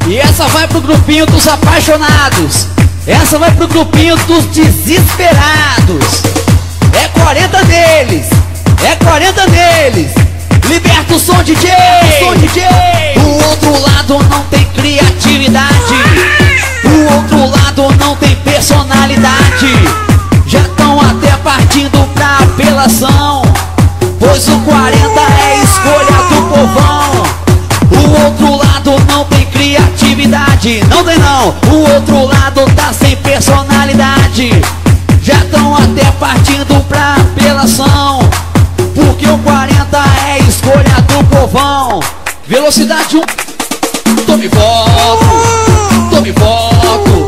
E essa vai pro grupinho dos apaixonados. Essa vai pro grupinho dos desesperados. É 40 neles, é 40 neles. Liberta o som, DJ, som, DJ. Do outro lado não tem criatividade, do outro lado não tem personalidade. Já estão até partindo pra apelação, pois o 40 é escolha do povão. O outro lado não tem criatividade, não tem não. O outro lado tá sem personalidade. Já estão até partindo pra apelação, porque o 40 é escolha do povão. Velocidade 1, tome voto, tome voto,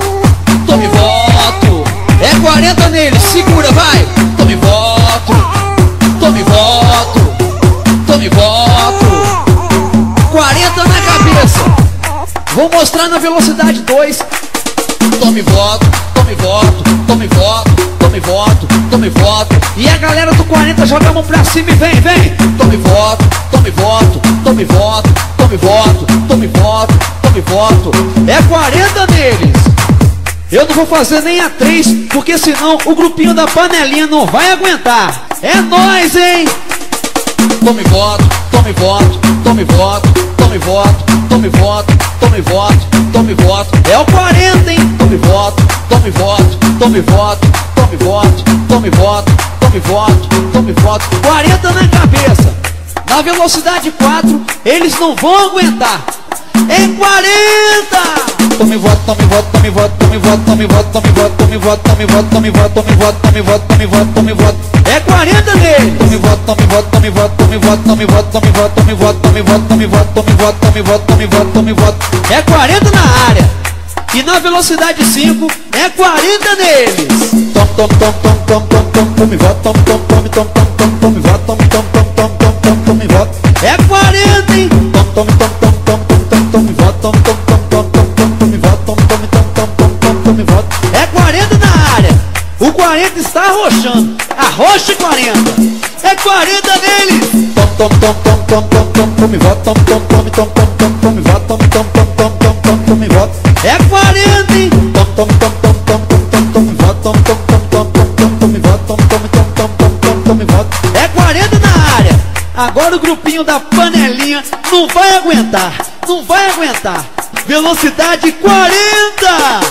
tome voto. É 40 nele, segura, vai. Tome voto, tome voto, tome voto. 40 na cabeça. Vou mostrar na velocidade 2. Tome voto, tome voto, tome voto, tome voto, tome voto. E a galera do 40 joga a mão pra cima e vem, vem. Tome voto, tome voto, tome voto, tome voto, tome voto, tome voto. É 40 neles. Eu não vou fazer nem a 3, porque senão o grupinho da panelinha não vai aguentar. É nóis, hein? Tome voto, tome voto, tome voto, tome voto, tome voto, tome voto, tome voto. É o 40, hein? Tome voto, tome voto, tome voto, tome voto, tome voto, tome voto, tome voto. 40 na cabeça. Na velocidade 4, eles não vão aguentar. É 40! Tome voto, tome voto, tome voto, tome voto, tome voto, tome voto, tome voto, tome voto, tome voto, tome voto, tome voto, tome voto, tome voto. É 40 dele! Tome voto, tome voto, tome voto, tome voto, tome voto, tome voto, tome voto, tome voto, tome voto, tome voto, tome voto, tome voto, tome voto. É 40 na área. E na velocidade 5, é 40 neles. Tome, tome, tome, tome, tome, tome, tome voto, tome, tome, tome, tome, tome, tome voto, tome, tome, tome, tome, tome, tome voto. É 40, hein? Tome, tome, tome, tome, tome, tome, tome voto, tome, tome, tome, tome, tome voto, tome, tome, tome, tome, tome voto. É 40 na área. O 40 está arrochando. Arrocha 40. É 40 neles. Tome, tome, tome, tome, tome, tome, tome, tome voto, tome, tome, tome, tome, tome, tome voto, tome, tome, tome, tome, tome, tome, tome voto. É 40, hein? Tome, tome, tome, tome, tome, tome, tome voto, tome, tome, tome, tome, tome, tome voto, tome, tome, tome, tome, tome, tome voto. É 40 na área. Agora o grupinho da panelinha não vai aguentar. Não vai aguentar. Velocidade 40.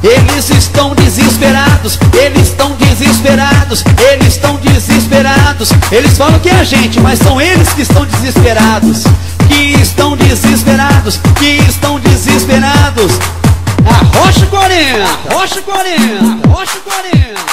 Eles estão desesperados, eles estão desesperados, eles estão desesperados. Eles falam que é a gente, mas são eles que estão desesperados. Que estão desesperados, que estão desesperados. Arrocha 40, arrocha 40, arrocha 40.